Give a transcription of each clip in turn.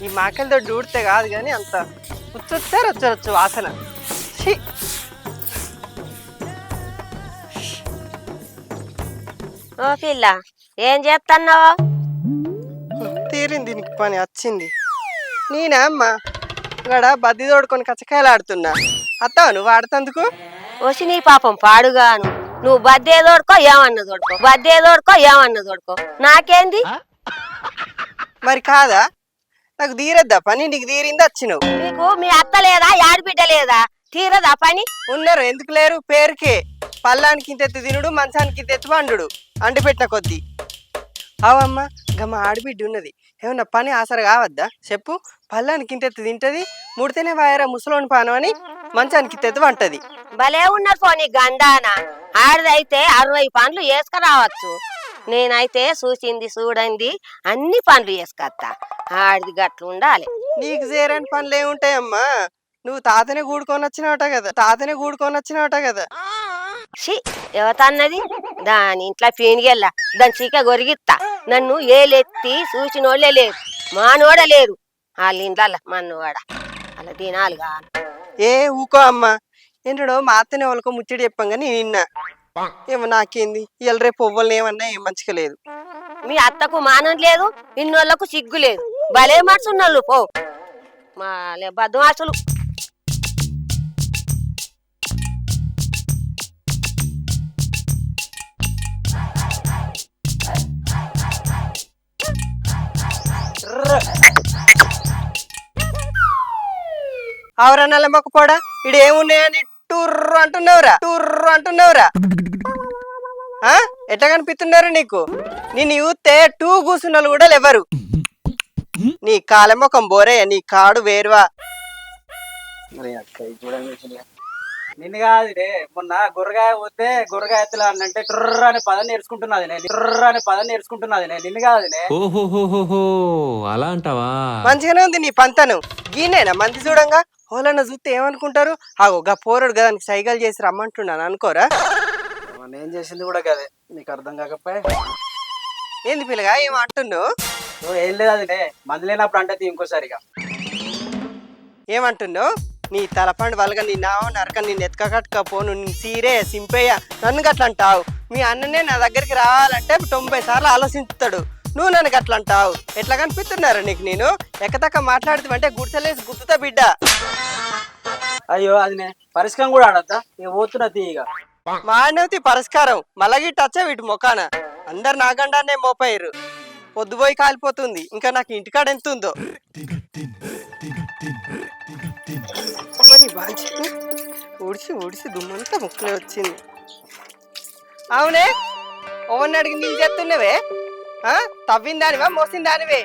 ఈ మాకలతో డూడితే కాదు కానీ అంత ఉచ్చొచ్చే రొచ్చరొచ్చు వాసన. ఛీ! ఓ పిల్ల ఏం చేస్తున్నావు? తీరింది నీకు పని వచ్చింది. నేనా అమ్మ ఇక్కడ బద్ది తోడుకొని కచ్చకాయలు ఆడుతున్నా. అత్తావా నువ్వు ఆడుతందుకు? వచ్చి నీ పాపం పాడుగాను. నువ్వు బద్దే తోడుకో ఏమన్నా తోడుకో, బద్దే తోడుకో ఏమన్నా తోడుకో, నాకేంది? మరి కాదా? నాకు తీరద్దా పని? నీకు తీరింది వచ్చినావు. నీకు మీ అత్త లేదా, ఆడబిడ్డ లేదా? తీరదా పని? ఉన్నారు, ఎందుకు లేరు? పేరుకే పల్లానికి ఇంతెత్తు తినుడు, మంచానికి ఇంతెత్తు వండుడు అంటిపెట్టిన కొద్దీ. అవమ్మ గమ్మ ఆడబిడ్డ ఉన్నది, ఏమన్నా పని ఆసర కావద్దా చెప్పు? పల్లానికి ఇంతెత్తు తింటది, ముడితేనే వాయరా ముసలోని పానం అని మంచానికి ఇంతెత్తు వంటది. భలే ఉన్నారు పోనీ గండాన. ఆడదైతే 60 పనులు వేసుకురావచ్చు. నేనైతే చూసింది చూడండి అన్ని పనులు వేసుకొస్తా. ఆడిది గట్లు ఉండాలి. నీకు చేరని పనులు ఏముంటాయమ్మా? నువ్వు తాతనే కూడుకొని వచ్చినవట కదా. షి ఎవతన్నది? దాని ఇంట్లో పీనిగెళ్ళ దాని చీక గొరిగిత్తా. నన్ను ఏలెత్తి చూసినోళ్ళే లేరు, మానోడలేరు వాళ్ళ ఇంట్లో మన్నవాడ అలా తినాలి కాదు. ఏ ఊకో అమ్మా, ఏంటో మా అత్తనే వాళ్ళకో ముచ్చడి చెప్పంగా నేను నిన్న ఏమో నాకేంది ఇవాళ రేపు పువ్వులని ఏమన్నా ఏం మంచిగా లేదు. మీ అత్తకు మానం లేదు, ఇన్నోళ్లకు సిగ్గు లేదు. భలే మనుషున్నోళ్ళు పో మా బద్మాసులు. అవరన్నల మొక్క పోడా ఇడు ఏమున్నాయని టూర్రు అంటున్నావురా. ఎట్లా కనిపిస్తున్నారు నీకు? నేను చూస్తే టూ కూర్చున్నలు కూడా లేవరు. నీ కాలమొఖం బోరే, నీ కాడు వేరువా. నిన్ను కాదులే, మొన్న గుర్రగాయ పోతే గుర్రగాయ ఎత్తులు అంటే ట్రర్ అనే పదం నేర్చుకుంటున్నది నిన్ను కాదులే. ఓహోహోహో అలా అంటావా? మంచిగానే ఉంది నీ పంతను. గీనేనా మంది చూడంగా హోలన్న చూస్తే ఏమనుకుంటారు? ఆగో గా పోరడు కదా సైకిల్ చేసి రమ్మంటున్నాను అనుకోరా? నేను చేసింది కూడా కదే, నీకు అర్థం కాకపోయా? ఏంది పిల్లగా ఏం అంటున్నావు? ఏం లేదు అదిలే, మంది లేనప్పుడు అంటే ఇంకోసారిగా ఏమంటున్నావు? నీ తలపండు వాళ్ళగా నీ నావ నరక నిన్ను ఎత్తుకట్టుకపోను, నీ సీరే సింపయ్య నన్ను గట్ల అంటావు. మీ అన్ననే నా దగ్గరికి రావాలంటే 90 సార్లు ఆలోచించుతాడు, నువ్వు నన్ను గట్ల అంటావు. ఎట్లా కనిపిస్తున్నారా నీకు? నేను ఎక్కతక్క మాట్లాడుతామంటే గుడిసెలేసి గుర్తుతా బిడ్డ. అయ్యో అది పరిష్కారం కూడా ఆడద్దా? ఇక పోతున్నా తీయగా మానవతి పరిష్కారం మళ్ళీ టచ్చా వీటి మొకాన అందరు నాగండానే మోపయ్యారు. పొద్దుపోయి కాలిపోతుంది, ఇంకా నాకు ఇంటికాడ ఎంత ఉందో. ఊడిసి దుమ్మంతా ముక్కలే వచ్చింది. అవునే ఓవన్నీ అడిగి నీళ్ళు చేస్తున్నావే? తవ్విన దానివా మోసిన దానివే?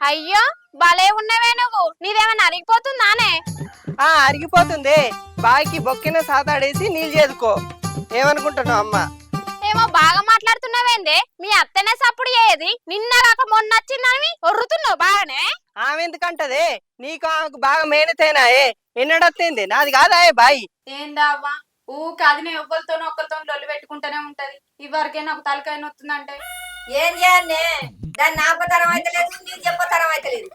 అయ్యో భలే ఉన్నవే నువ్వు, నీదేమన్నా అరిగిపోతుందానే? అరిగిపోతుంది. బాయికి బొక్కిన సాతాడేసి నీళ్ళు చేదుకో. ఏమనుకుంటున్నావు అమ్మ? ఏమో బాగా మాట్లాడుతున్నావేందే? మీ అత్తనే సప్పుడు ఏది? నిన్న కాక మొన్న వచ్చిందని ఒర్రుతున్నావు బాగానే. ఆమె ఎందుకంటదే? నీకు ఆమెకు బాగా మేనతేనాయే, ఎన్నడొత్తింది నాది కాదా బాయి? ఏందా అవ్వా ఊకి అది ఒక్కరితోనూ లొల్లి పెట్టుకుంటూనే ఉంటది. ఇవరకే నాకు తలకాయ నొత్తుందంటే ఏం చేయాలి? దాన్ని నాపతరం అయితే లేదు, నీకు చెప్పతరం అయితే లేదు.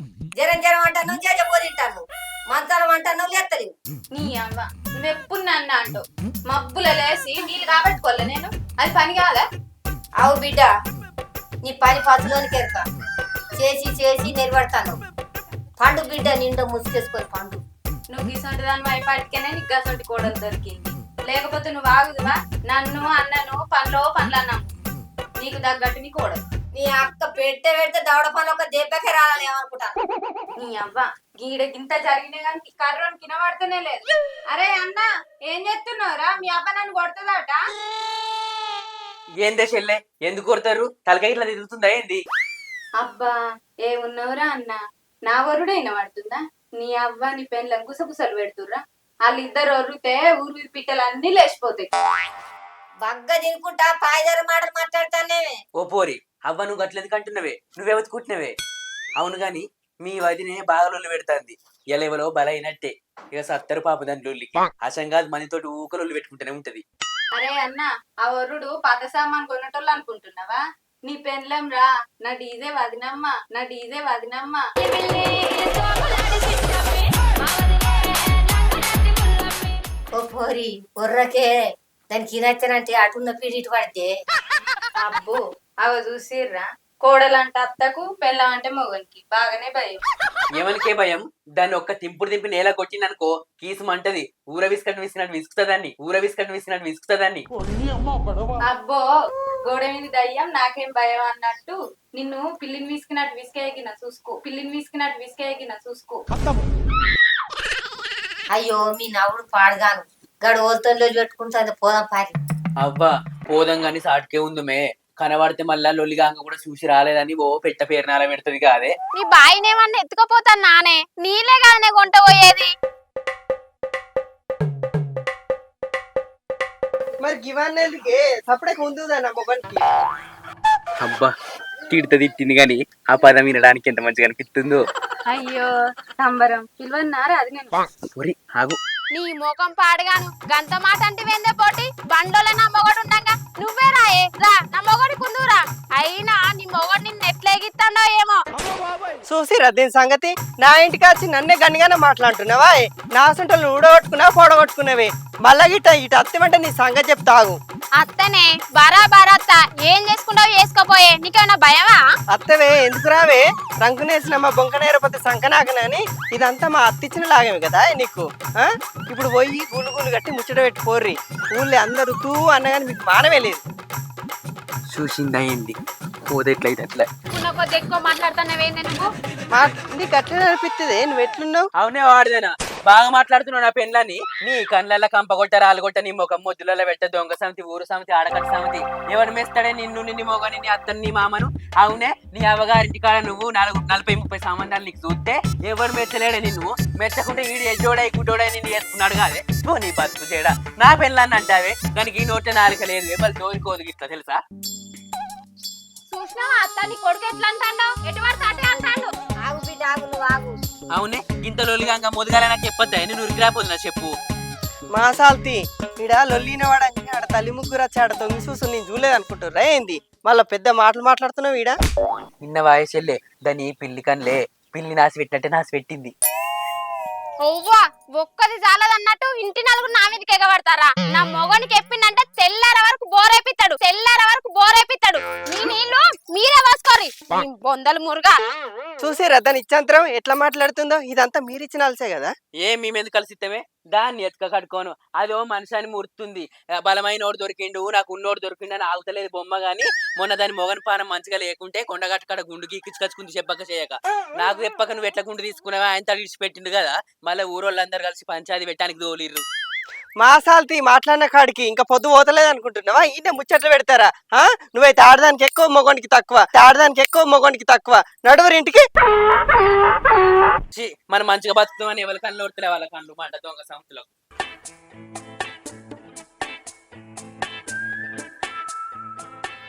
జరం అంటాను, చేజపోతింటాను, మంచాలం అంటాను, లేత్తలేవు. నీ అవ్వ నువ్వెప్పుడు నన్ను అంటూ మబ్బుల లేసి నీళ్ళు కాబట్టుకోలే నేను, అది పని కాదా? అవు బిడ్డ, నీ పని పసులోనికి ఎరుక చేసి నిలబడతాను. పండు బిడ్డ నిండా ముసుకేసుకొని పండు. నువ్వు గీసంటి దాని వైపాటికేనే నీకు గసంటి కోడలు దొరికింది. లేకపోతే నువ్వు ఆగుదువా? నన్ను అన్నను పనులు అన్నాము, నీకు తగ్గట్టు నీ కోడలు. నీ అక్క పెడితే దవడ పని ఒక దెబ్బకే రాలని ఏమనుకుంటాను. నీ అవ్వ గీడ గింత జరిగినా కానీ కర్రోని కినబడుతూనే లేదు. అరే అన్న ఏం చేస్తున్నావురా? మీ అవ్వ నన్ను కొడుతుందట. ఏందే చెల్లె, ఎందుకు కొడతారు? తలకాయ ఇట్లా తిరుగుతుందా ఏంది? అబ్బా ఏమున్నావురా అన్న, నా వరుడే వినబడుతుందా? నీ అవ్వ నీ పెళ్ళం గుసగుసలు పెడుతుర్రా. వాళ్ళిద్దరు ఒర్రితే ఊరు పిట్టలన్నీ లేచిపోతాయి. బగ్గ తినుకుంటా పాయదారు మాటలు మాట్లాడతానే. ఓ పోరి అవ్వ నువ్వు గట్లేదు కంటున్నవే, నువ్వెవతుకుంటున్నవే. అవును గాని మీ వదినే బాగా లొల్లి పెడుతుంది. ఎలవలో బలైనట్టే, ఇక సత్తరు పాప దాని లొల్లికి. అసంగాది మనతోటి ఊకలొల్లి పెట్టుకుంటూనే ఉంటది. అరే అన్న, ఆ వరుడు పాత సామాన్ కొనేటోళ్ళు అనుకుంటున్నావా? నీ పెండ్లం రా, నా డీజే వదినమ్మ, నా డీజే వదినమ్మ. ఓ పోరి బొర్రకే దానికి నచ్చనంటే అటున్న పీడి ఇటు పడితే అబ్బో అవ చూసిర్రా, కోడలంట అత్తకు, పెళ్ళం అంటే మొగనికి బాగానే భయం. ఎవరికే భయం? దాన్ని ఒక్క తింపుడు తింపి నేల కొట్టిందనుకో కీసుమంటది. ఊర విసుకట్టు విసినట్టు విసుకుతుందాన్ని, ఊర విసుకట్టు విసినట్టు విసుకుతుందాన్ని. అబ్బో గోడ మీద దయ్యం నాకేం భయం అన్నట్టు నిన్ను పిల్లిని విసికినట్టు విసికేగిన చూసుకో, పిల్లిని విసికినట్టు విసికేగిన చూసుకో. అయ్యో మీ నవ్వుడు పాడగాను గడు ఓల్తోళ్ళు పెట్టుకుంటుంది. పోదాం పారి. అవ్వా పోదాం గాని సాటుకే ఉందుమే, కనబడితే మళ్ళా లొల్లిగాంగ కూడా చూసి రాలేదని ఓ పెట్ట పేరునాల పెడుతుంది కాదే. నీ బాయినేమన్నా ఎత్తుకపోతాను నానే, నీలే కాదనే కొంట పోయేది. మరి గివన్నీ సపరేట్ ఉందిదా మొగనికి. అబ్బా తిడితే తిట్టింది గాని ఆ పదం వినడానికి ఎంత మంచిగా అనిపిస్తుందో. అయ్యో సంబరం, పిలువన్నారా అది నేను. ఒరి ఆగు, నీ ముఖం పాడగాను గంత మాట అంటే వేందే పోటీ. బండోలే నా మొగడు ఉండగా నువ్వే రాయే రా, నా మొగడి కుందురా. అయినా నీ మొగడు నిన్ను ఎట్లేగిస్తాడో ఏమో. చూసిరా దీని సంగతి. నా ఇంటికి వచ్చి నన్నే గన్నిగానే మాట్లాడుతున్నావా? నా సొంటలు ఊడగొట్టుకున్నావు, పొడగొట్టుకున్నావే. మళ్ళా ఇటు అత్తమంటే నీ సంగతి చెప్తాగు. అత్తనే బరాబరత్త, ఏం చేసుకుంటావు చేసుకోపోయే, నీకేమైనా భయమా? అత్తవే ఎందుకు రావే? రంకునేసిన మా బొంకనేరపోతే సంకనాకనని ఇదంతా మా అత్తిచ్చిన లాగమే కదా నీకు. ఇప్పుడు పోయి గుళ్ళు గుళ్ళు కట్టి ముచ్చట పెట్టి పోర్రి. ఊళ్ళో అందరూ తూ అన్నగాని మీకు మానవే లేదు. చూసిందయింది పోతే ఎట్లయితే అట్లా. ఉన్న కొద్ది ఎక్కువ మాట్లాడుతున్నావేందే నువ్వు? మా నీకు అట్లనే అనిపిస్తుంది. నువ్వు ఎట్లున్నావు? అవునే వాడిదేనా బాగా మాట్లాడుతున్నావు నా పెళ్ళని. నీ కళ్ళల్లో కంపగొట్ట రాలగొట్ట, నీ ముఖం మొద్దులలో పెట్ట, దొంగ సమితి, ఊరు సమితి, ఆడకట్ట సమితి. ఎవరు మెస్తాడే నిన్ను, నిన్ను మొగని, నీ అత్తని, నీ మామను. అవునే నీ అవ్వగారింటి కాడ నువ్వు 40-30 సంబంధాలు నీకు చూస్తే ఎవరు మెచ్చలేడే నిన్ను. మెచ్చకుంటే వీడు ఎడ్డోడై గుడ్డోడై నిన్ను వేసుకున్నాడు కాదే. పో నీ బతుకు చేయడా. నా పెళ్ళాన్ని అంటావే కానీ ఈ నోట్ల నాలుక లేదు. ఎవరు జోలికోదు ఇట్లా తెలుసా? చూసినావా అత్త, నీ కొడుకు ఎట్లా అంటాడు, ఎటువంటి అటే అంటాడు. ఆగు బిడ్డ ఆగు, నువ్వు ఆగు. అవునే ఇంత లొల్లిగా మొదగాలైనా చెప్పొద్దా? నేను ఉరికిరాపోదు నా చెప్పు. మా సాల్తి ఈడ లొల్లిన వాడని ఆడ తల్లి ముగ్గురు వచ్చి ఆడ తొంగి చూసు నేను చూడలేదు అనుకుంటుర్రా ఏంది? మళ్ళా పెద్ద మాటలు మాట్లాడుతున్నావు ఈడ. నిన్న వాయసెల్లే దాన్ని పిల్లి కన్లే, పిల్లి నాసి పెట్టినట్టే నాసి పెట్టింది. ఒవ్వా ఒక్కది చాలదన్నట్టు ఇంటి నలుగురు నా మీదకి ఎగబడతారా? నా మొగనికి చెప్పిందంటే తెల్లార వరకు బోరేపిస్తాడు, తెల్లార వరకు బోరేపిస్తాడు. మీ నీళ్లు మీరే పోసుకోరి బొందలు మురుగా. చూసిరా దాని ఇచ్చంతరం ఎట్లా మాట్లాడుతుందో. ఇదంతా మీరిచ్చిన అలసే కదా. మేమెందుకు కలిసిస్తామే? దాన్ని ఎత్తుక కట్టుకోను. అదో మనిషిని మురుతుంది. బలమైన ఓడు దొరికిండు, నాకు ఉన్నోడు దొరికిండు అని ఆగుతలేదు బొమ్మ గాని. మొన్న దాని మొగన్ పానం మంచిగా లేకుంటే కొండగట్టుకాడ గుండు గీకిచ్చుకొచ్చుకుంది చెప్పక చేయక. నాకు చెప్పక నువ్వు ఎట్లా గుండు తీసుకున్నావా? ఆయన తడి పెట్టిండు కదా. మళ్ళీ ఊరోళ్ళందరూ కలిసి పంచాయతీ పెట్టడానికి దోలిర్రు. మా సాల్తి మాట్లాడిన కాడికి ఇంకా పొద్దు పోతలేదు అనుకుంటున్నావా? ఈయన ముచ్చట్లు పెడతారా? నువ్వైతే ఆడదానికి ఎక్కువ మొగోనికి తక్కువ, ఆడదానికి ఎక్కువ మొగోనికి తక్కువ. నడువరు ఇంటికి. మనం మంచిగా బతుకుతామని ఎవరి కళ్ళు ఓడతలే వాళ్ళ కళ్ళు మాట దొంగ సంస్థలో.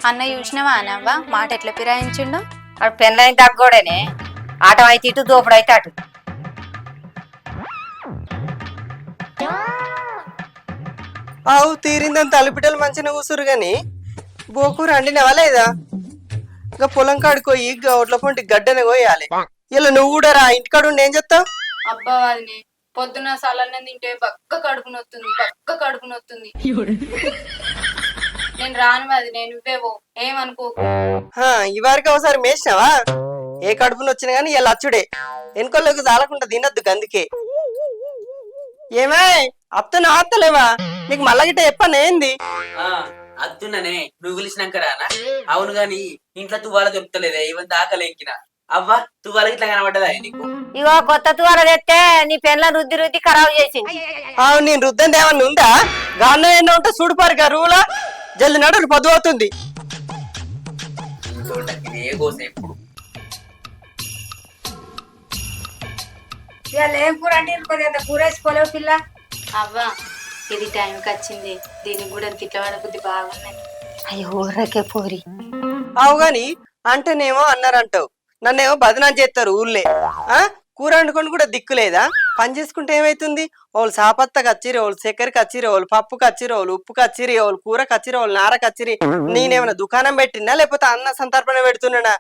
అన్న చూసినవా అనవ్వ మాట ఎట్లా ఫిరాయించిండు? అటు పెళ్ళైన తగ్గోడేనే, ఆటం అయితే ఇటు దోపుడు అయితే అటు. ఆవు తీరిందని తలుపిటలు మంచిగా కూసురు గాని బోకూర అండినవా లేదా? ఇంకా పొలం కాడిపోయి ఒడ్ల పొంటి గడ్డని కోయాలి. ఇలా నువ్వు కూడా రా, ఇంటికాడు ఉండి ఏం చేస్తావు? అబ్బా వదినే పొద్దున సలన్నం తింటే బక్క కడుపు నొత్తుంది, బక్క కడుపు నొత్తుంది. నేను రాను వదినే, నువ్వేవో ఏమనుకోకు. ఈ వారికి ఒకసారి మేసినావా? ఏ కడుపుని వచ్చినా గానీ ఇలా అచ్చుడే. వెనుకోళ్ళకి చాలకుండా తినద్దు అందుకే. ఏమే అత్తనా అత్తలేవా? నీకు మళ్ళా గిట్ట చెప్పాను ఏంది? అత్తున్ననే నువ్వు పిలిచినాక రానా? అవును గాని ఇంట్లో తువ్వాల దొరుకుతలేదే, ఇవన్నీ దాకలేంకినా. అవ్వా తువ్వాల ఇట్లా కనబడ్డదా నీకు? ఇగో కొత్త తువాల తెస్తే నీ పెళ్ళ రుద్ది రుద్ది ఖరాబ్ చేసింది. నేను రుద్దంది ఏమన్నా ఉందా? గాన్న ఎన్నో ఉంటే చూడుపారు రూలా. జల్ది నడు పొద్దు అవుతుంది. ఏ కోసం ఎప్పుడు ఏం కూర అంటే కూర వేసుకోలేవు పిల్ల. అవ్వా ఇది టైంకి వచ్చింది, దీనికి కూడా తిట్ల పడ బుద్ధి బాగున్నాయి. అయ్యో ఊర్రకే పోరి. అవు గాని అంటేనేమో అన్నారంటావు, నన్నేమో బదనాం చేస్తారు ఊళ్ళే. కూర వండుకొని కూడా దిక్కులేదా? పని చేసుకుంటే ఏమైతుంది? వాళ్ళు సాపత్త కచ్చిరి, వాళ్ళు చక్కెర కచ్చిరి, వాళ్ళు పప్పు కచ్చిరి, వాళ్ళు ఉప్పు కచ్చిరి, వాళ్ళు కూర కచ్చిరి, వాళ్ళు నార కచ్చిరి. నేనేమైనా దుకాణం పెట్టినా లేకపోతే అన్న సంతర్పణ పెడుతున్నానా?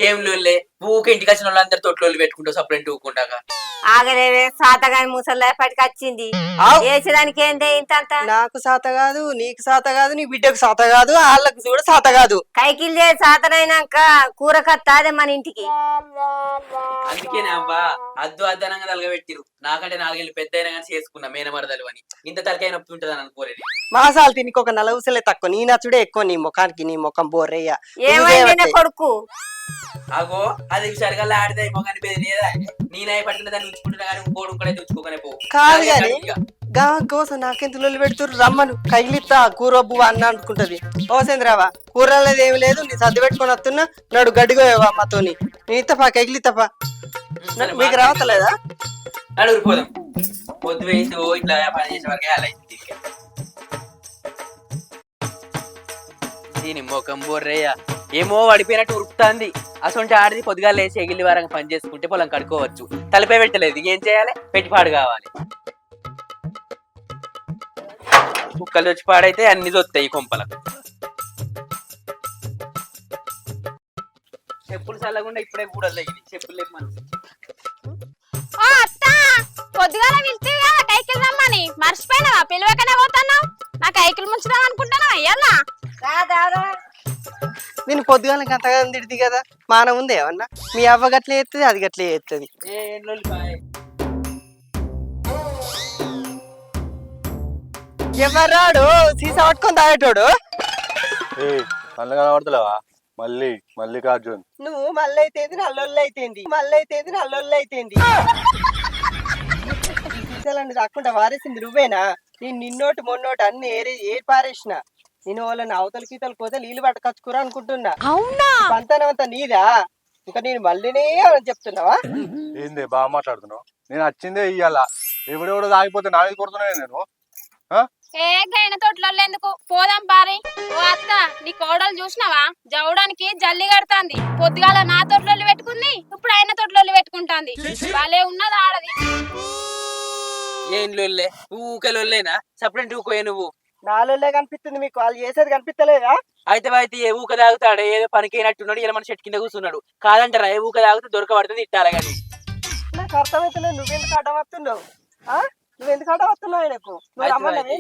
ఏం లోల్లే ఊకే ఇంటికి వచ్చిన వాళ్ళందరూ తొట్లోళ్ళు పెట్టుకుంటావు సపరేట్ ఊకుంటాగా. ఆగలేవే సాతగాని ముసలి పట్టుకొచ్చింది ఆవ్. వేసడానికి ఏందే ఇంత నాకు సాత కాదు, నీకు సాత కాదు, నీ బిడ్డకు సాత కాదు, వాళ్ళకు కూడా సాత కాదు. కైకిల్ చేసి సాతనైనాక కూర కత్తాదే మన ఇంటికి. అందుకేనే అవ్వా అద్దు అద్దనంగా తలగబెట్టిరు. నాకంటే 4 ఏళ్ళు పెద్ద అయినా కానీ చేసుకున్నా మేనమరదలు అని. ఇంత తలకాయ నొప్పి ఉంటుందని అనుకోలేదు. మాసాలు తినికి ఒక నలవుసలే తక్కువ, నీ నచ్చుడే ఎక్కువ. నీ ముఖానికి నీ ముఖం బోర్రయ్యా. ఏమైంది కొడుకు? అగో అది సరిగల్లా ఆడితే మొగాని పేరు లేదా నేనై పట్టిన దాన్ని ఉంచుకుంటున్నా కానీ ఇంకోడు ఇంకోడైతే ఉంచుకోకనే పో. కాదు గాని గా కోసం నాకెంత లొల్లి పెడుతురు. రమ్మను కైలిత్తా కూర బువ్వ అన్న అనుకుంటది. ఓ చంద్రావా కూరలేదు ఏమి లేదు, నీ సర్ది పెట్టుకొని వస్తున్నా. నాడు గడ్డిగోయవా అమ్మతోని. నేను ఇత్తపా కైలిత్తపా. మీకు రావట్లేదా? అడుగురు పోదాం. పొద్దు వేసి ఇట్లా పని చేసే వరకే అలా అయింది. దీని ముఖం బోర్రయ్య ఏమో పడిపోయినట్టు ఉరుకుతాంది. అసొంటి ఆడిది పొద్దుగా లేచి ఎగిలి వారంగా పని చేసుకుంటే పొలం కడుకోవచ్చు. తలపే పెట్టలేదు, ఏం చేయాలి? పెట్టిపాడు కావాలి. కుక్కలు వచ్చి పాడైతే అన్ని దొత్తాయి కొంపలకు. చెప్పులు చల్లకుండా ఇప్పుడే కూడా తగిలి చెప్పులు లేక మనసు. ఓ అత్త, పొద్దుగాల పిలిచి కదా కైకిల్ రమ్మని, మర్చిపోయినావా? పిలవకనే పోతున్నావు. నా కైకిల్ ముంచుదాం అనుకుంటున్నావా? అయ్యల్లా నేను పొద్దుగాలకి అంతగా తిడిది కదా, మానం ఉంది ఏమన్నా? మీ అవ్వ గట్లే చేస్తుంది, అది గట్లే చేస్తుంది. ఎవరాడు సీసా పట్టుకొని తాగేటోడు? కళ్ళు కనబడతలేవా? మల్లికార్జున్. నువ్వు మళ్ళీ అయితేంది, నల్లొల్లు అయితేంది, మళ్ళీ అయితేంది, నల్లొల్లు అయితేంది. సీసాలన్నీ దాక్కుంటా వారేసింది నువ్వేనా? నేను నిన్నోటి మొన్నోటి అన్ని ఏరి పారేసిన. నేను వాళ్ళని అవతల గీతలు పోతే నీళ్ళు పట్టుకొచ్చుకురా అనుకుంటున్నా. పంతనమంతా నీదా? ఇంకా నేను మళ్ళీనే చెప్తున్నావా? ఏంది బాగా మాట్లాడుతున్నావు? నేను వచ్చిందే ఇయ్యాల. ఎవడెవడో తాగిపోతే నా మీద కొడుతున్నాయి నేను. ఏ గైన తోటలో ఎందుకు పోదాం పారి. ఓ అత్త, నీ కోడలు చూసినావా? జవడానికి జల్లి కడతాంది. పొద్దుగాల నా తోటలో పెట్టుకుంది, ఇప్పుడు ఆయన తోటలో పెట్టుకుంటాంది. భలే ఉన్నది ఆడది. ఏం లొల్లే ఊకలొల్లేనా? సపరేట్ ఊకోయే నువ్వు. నాలుగులే కనిపిస్తుంది మీకు, వాళ్ళు చేసేది కనిపిస్తలేదా? అయితే ఏ ఊక తాగుతాడు, ఏదో పనికినట్టున్నాడు, ఇలా మన చెట్టు కింద కూర్చున్నాడు. కాదంటారా? ఏ ఊక తాగితే దొరకబడుతుంది ఇట్టాలి. కానీ నాకు అర్థమైతే నువ్వెందుకు అడ్డం వస్తున్నావు? నువ్వెందుకు అడ్డం వస్తున్నావు ఆయనకు? నువ్వు రమ్మన్నావే.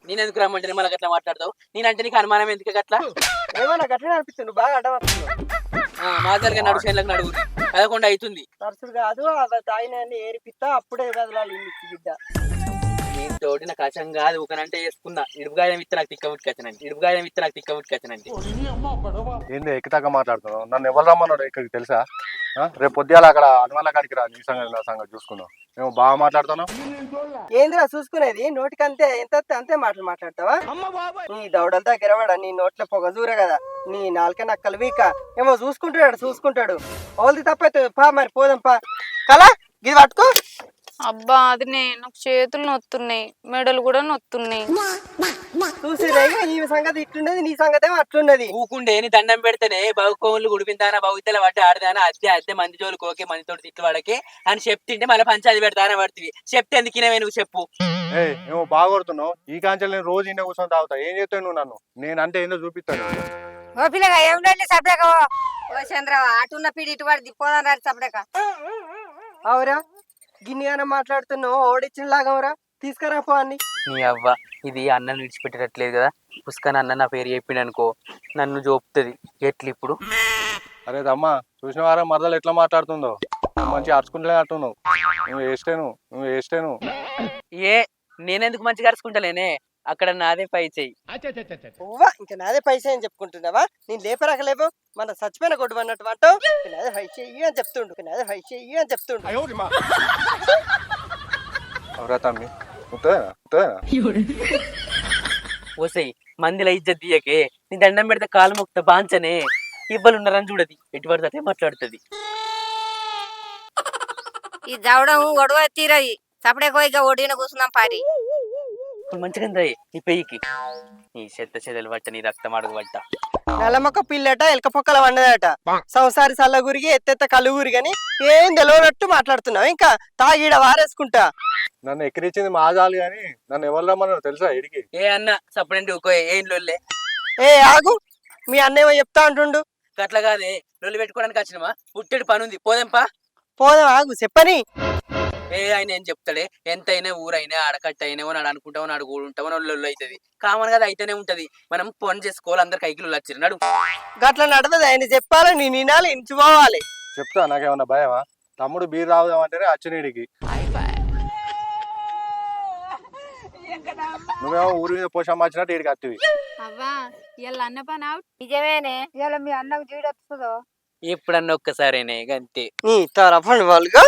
నేను ఎందుకు రమ్మంటే మళ్ళీ అట్లా మాట్లాడతావు? నేనంటే నీకు అనుమానం ఎందుకు అట్లా? ఏమన్నా గట్లనే అనిపిస్తుంది, నువ్వు బాగా అడ్డం వస్తున్నావు. మాజాలుగా నడు చేనులకు నడుగు పదకొండు అవుతుంది. తరచుడు కాదు, తాయిన ఏరిపిస్తా, అప్పుడే కదలాలి బిడ్డ. దీంతోటి నాకు అచం కాదు, ఊకనంటే చేసుకున్నా. ఇడుపుగాయం ఇస్తే నాకు తిక్క ఉట్టుకొచ్చానండి, ఇడుపుగాయం ఇస్తే నాకు తిక్క ఉట్టుకొచ్చానండి. ఏంది ఎక్కితాక మాట్లాడుతున్నావు? నన్ను ఎవరు రమ్మన్నాడు ఇక్కడికి తెలుసా? రేపు పొద్దుగాల అక్కడ అనుమాల కాడికి రా, నీ సంగతి నా సంగతి చూసుకుందాం. మేము బాగా మాట్లాడుతున్నావు. ఏందిరా చూసుకునేది? నోటికంతే ఎంత అంతే మాటలు మాట్లాడతావా? నీ దౌడలతో గిరవాడా, నీ నోట్లో పొగ దూర కదా, నీ నాలుక నక్కలు వీక ఏమో చూసుకుంటాడు. ఓల్ది తప్పైతే పా, మరి పోదాం పా. కలా ఇది పట్టుకో. అబ్బా అది నాకు చేతులు నొత్తున్నాయి, మెడలు కూడా నొత్తున్నాయి. చూసి రేగా ఈ సంగతి ఇట్లున్నది, నీ సంగతి ఏమో అట్లున్నది. ఊకుండే నీ దండం పెడితేనే బాగుకోళ్ళు గుడిపిందానా, బాగుతల పట్టి ఆడదానా, అద్దె మంది జోలు కోకే మందితోటి తిట్లు వాడకే అని చెప్తుంటే మళ్ళీ పంచాది పెడతానే పడుతుంది. చెప్తే ఎందుకినవే నువ్వు చెప్పు. ఏమో బాగా కొడుతున్నావు. ఈ కాంచెలు నేను రోజు ఇంట్లో కూర్చొని తాగుతా. ఏం చేస్తావు నువ్వు నన్ను? నేనంటే ఏందో చూపిస్తాను. ఓ పిల్లగా ఏం లేదు సపడక. ఓ చంద్రవ అటున్న పీడి ఇటు పడి పోదాం రాడు సపడక. అవురా గిన్నెగానే మాట్లాడుతున్నావు, ఓడిచ్చిన లాగవరా, తీసుకురా పో అన్ని. నీ అవ్వ ఇది అన్నను విడిచిపెట్టట్లేదు కదా. పుష్కన్ అన్న నా పేరు చెప్పిండు అనుకో, నన్ను జోపుతుంది. ఎట్లు ఇప్పుడు? అరే తమ్మా, చూసిన వారం మరదలు ఎట్లా మాట్లాడుతుందో, మంచిగా అరుచుకుంటలే అంటున్నావు. నువ్వు వేస్టేను. నేనెందుకు మంచిగా అరుచుకుంటలేనే? అక్కడ నాదే పై చెయ్యి. ఇంకా నాదే పైసా అని చెప్పుకుంటున్నావా? నేను లేపరాకలేవు, మన చచ్చిపోయిన కొట్టు అన్నట్టు అంటావు. నాదే పైసా అని చెప్తుండు. అవరా తమ్మి, ఓసై మందిలో ఇజ్జత్ తీయకే. నీ దండం పెడితే కాలు మొక్త బాంచనే. ఇవ్వలున్నారని చూడది, ఎటు పడితే అదే మాట్లాడుతుంది. ఈ దవడం ఒడవ తీరది సపడే కోయిగా ఒడిన కూర్చున్నాం పారి. ఇప్పుడు మంచిగా నీ పెయ్యికి నీ చెత్త చెదలు పట్ట, నీ రక్తం అడుగు పట్ట. నల్లమొక్క పిల్లట ఎలక పొక్కల వండదట సంసారి సల్లగురికి ఎత్తెత్త కలుగురి గాని ఏం తెలియనట్టు మాట్లాడుతున్నావు ఇంకా తాగిడ వారేసుకుంటా నన్ను ఎక్కిరించింది మా జాలి కానీ నన్ను ఎవరు రమ్మన్నారో తెలుసా ఇడికి? ఏ అన్న సపరేట్ ఊకో ఏం లొల్లే ఏ ఆగు మీ అన్నేమో చెప్తా అంటుండు అట్లా కాదే లొల్లి పెట్టుకోవడానికి వచ్చినమా పుట్టెడు పని ఉంది పోదెంపా పోదాం ఆగు చెప్పని ఏ ఆయన ఏం చెప్తాడే ఎంతైనా ఊరైనా ఆడకట్ట అయినా నాడు అనుకుంటావో నాడు కూడుంటావో లొల్లు అవుతుంది కామన్ గా అయితేనే ఉంటది మనం పని చేసుకోవాలి అందరు కైకిలు వచ్చిరు నడు గట్ల నడవదు ఆయన చెప్పాలి నేను వినాలి ఇంచుకోవాలి చెప్తా నాకేమన్నా భయమా? తమ్ముడు బీర్ రావుదామంటేనే అచ్చినీడికి. నువ్వేమో ఊరి మీద పోషమ్మ వచ్చినట్టు ఇడికి అత్తివి. అవ్వా ఇలా అన్న పని అవుట్ నిజమేనే ఇలా మీ అన్నకు జీడొస్తుందో ఎప్పుడన్నా ఒక్కసారేనే గంతే నీ తరఫున వాళ్ళుగా